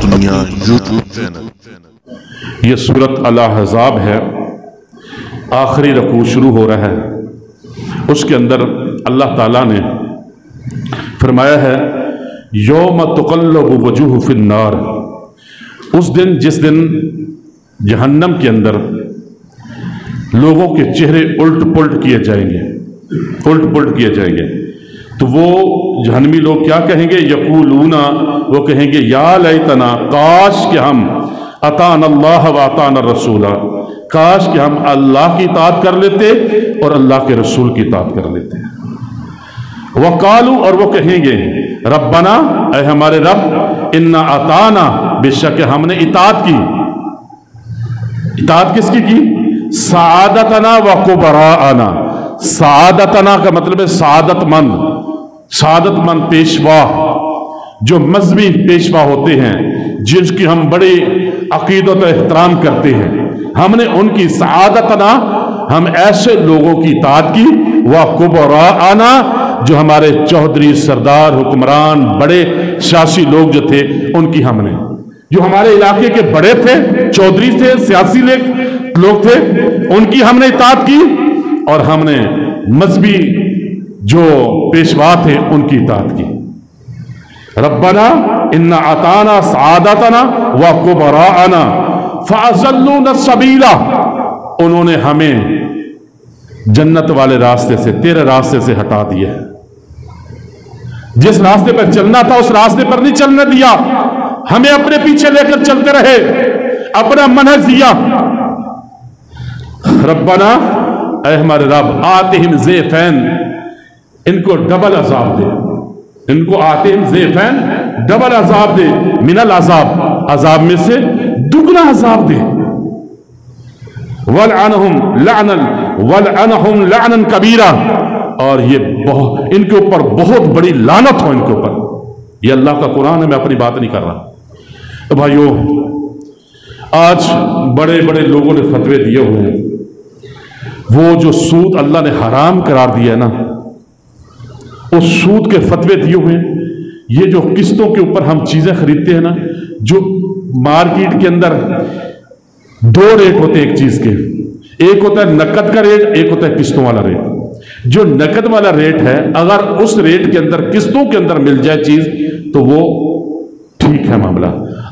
دنیا YouTube channel. یہ سورت الاحزاب ہے، آخری رکوع شروع ہو رہا ہے۔ اس کے اندر اللہ تعالیٰ نے فرمایا ہے یوم تقلب وجوہ فی النار، اس دن جس دن جہنم کے اندر لوگوں کے چہرے الٹ پلٹ کیے جائیں گے، الٹ پلٹ کیے جائیں گے، تو وہ جہنمی لوگ کیا کہیں گے؟ یقولون، وہ کہیں گے یا لیتنا، کاش کہ ہم اطعنا اللہ و اطعنا الرسول، کاش کہ ہم اللہ کی اطاعت کر لیتے اور اللہ کے رسول کی اطاعت کر لیتے۔ وقالوا، اور وہ کہیں گے ربنا، اے ہمارے رب، انا اطعنا، بے شک ہم نے اطاعت کی۔ اطاعت کس کی؟ سعادتنا و کبراءنا۔ سعادتنا کا مطلب ہے سعادت مند، سعادت مند پیشوا، جو مذہبی پیشوا ہوتے ہیں، جن کی ہم بڑے عقیدت و احترام کرتے ہیں، ہم نے ان کی سعادتنا، ہم ایسے لوگوں کی اطاعت کی، وَقُبْرَاءَنَا، جو ہمارے چودھری، سردار، حکمران، بڑے سیاسی لوگ جو تھے ان کی ہم نے، جو ہمارے علاقے کے بڑے تھے، چودھری تھے، سیاسی لوگ تھے، ان کی ہم نے اطاعت کی، اور ہم نے مذہبی جو پیشوا تھے ان کی اطاعت کی۔ ربنا انا اطعنا سعادتنا وکبراءنا فاضلونا السبیل، انہوں نے ہمیں جنت والے راستے سے، تیرے راستے سے ہٹا دیا ہے۔ جس راستے پر چلنا تھا اس راستے پر نہیں چلنے دیا، ہمیں اپنے پیچھے لے کر چلتے رہے، اپنا منہج دیا۔ ربنا، اے ہمارے رب، آتہم ضعفین، ان کو ڈبل عذاب دے، ان کو آتہم ضعفین، ڈبل عذاب دے، من العذاب، عذاب میں سے دگنا عذاب دے، وَلْعَنَهُمْ لَعْنًا کبیرہ، اور یہ ان کے اوپر بہت بڑی لعنت ہو، ان کے اوپر۔ یہ اللہ کا قرآن ہے، میں اپنی بات نہیں کر رہا۔ تو بھائیو، آج بڑے بڑے لوگوں نے فتوے دیے ہوئے ہیں، وہ جو سود اللہ نے حرام قرار دیا ہے نا، اس سود کے فتوے دیے ہوئے ہیں۔ یہ جو قسطوں کے اوپر ہم چیزیں خریدتے ہیں نا، جو مارکیٹ کے اندر دو ریٹ ہوتے ہیں ایک چیز کے، ایک ہوتا ہے نقد کا ریٹ، ایک ہوتا ہے قسطوں والا ریٹ۔ جو نقد والا ریٹ ہے، اگر اس ریٹ کے اندر قسطوں کے اندر مل جائے چیز تو وہ ٹھیک ہے معاملہ۔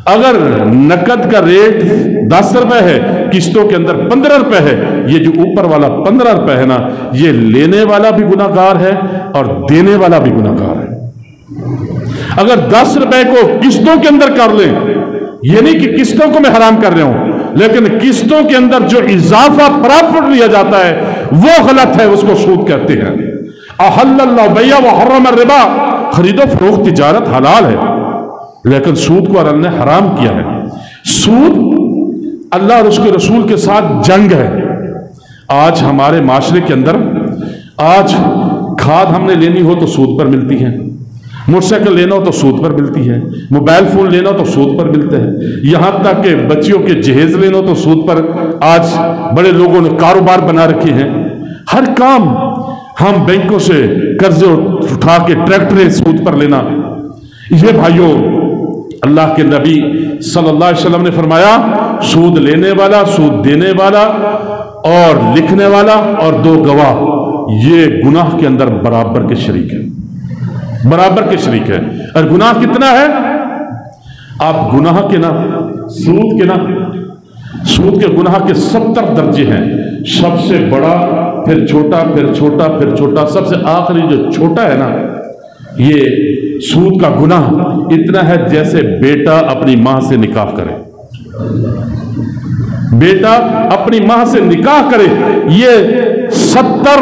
اگر نقد کا ریٹ 10 روپے ہے، قسطوں کے اندر 15 روپے ہے، یہ جو اوپر والا 15 روپے ہے نا، یہ لینے والا بھی گناہ گار ہے اور دینے والا بھی گناہ گار ہے۔ اگر 10 روپے کو قسطوں کے اندر کر لیں، یہ نہیں کہ قسطوں کو میں حرام کر رہا ہوں، لیکن قسطوں کے اندر جو اضافہ پرافٹ لیا جاتا ہے وہ غلط ہے، اس کو سود کہتے ہیں۔ احل اللہ البیع وحرم الربا، خرید و فروخت تجارت حلال ہے، لیکن سود کو اللہ نے حرام کیا ہے۔ سود اللہ اور اس کے رسول کے ساتھ جنگ ہے۔ آج ہمارے معاشرے کے اندر، آج کھاد ہم نے لینی ہو تو سود پر ملتی ہے، موٹر سائیکل لینا ہو تو سود پر ملتی ہے، موبائل فون لینا ہو تو سود پر ملتے ہیں، یہاں تک کہ بچیوں کے جہیز لینا ہو تو سود پر آج بڑے لوگوں نے کاروبار بنا رکھے ہیں۔ ہر کام ہم بینکوں سے قرضے اٹھا کے ٹریکٹریں سود پر لینا۔ یہ بھائیوں، اللہ کے نبی صلی اللہ علیہ وسلم نے فرمایا سود لینے والا، سود دینے والا اور لکھنے والا اور 2 گواہ، یہ گناہ کے اندر برابر کے شریک ہے، برابر کے شریک ہے۔ اور گناہ کتنا ہے؟ آپ گناہ کے نا، سود کے نا، سود کے گناہ کے 70 درجے ہیں، سب سے بڑا، پھر چھوٹا، پھر چھوٹا، پھر چھوٹا، سب سے آخری جو چھوٹا ہے نا، یہ سود کا گناہ اتنا ہے جیسے بیٹا اپنی ماں سے نکاح کرے، بیٹا اپنی ماں سے نکاح کرے۔ یہ 70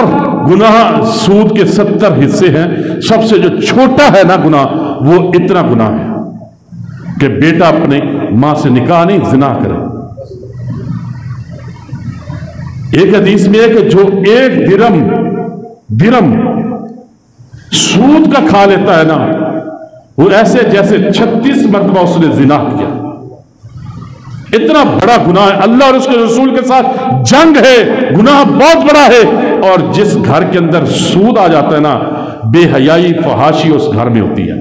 گناہ، سود کے 70 حصے ہیں، سب سے جو چھوٹا ہے نا گناہ، وہ اتنا گناہ ہے کہ بیٹا اپنی ماں سے نکاح نہیں، زنا کرے۔ ایک حدیث میں ہے کہ جو 1 درم سود کا کھا لیتا ہے نا، وہ ایسے جیسے 36 مرتبہ اس نے زنا کیا۔ اتنا بڑا گناہ ہے، اللہ اور اس کے رسول کے ساتھ جنگ ہے، گناہ بہت بڑا ہے۔ اور جس گھر کے اندر سود آ جاتا ہے نا، بے حیائی، فحاشی اس گھر میں ہوتی ہے۔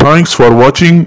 Thanks for watching.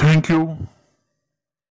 Thank you.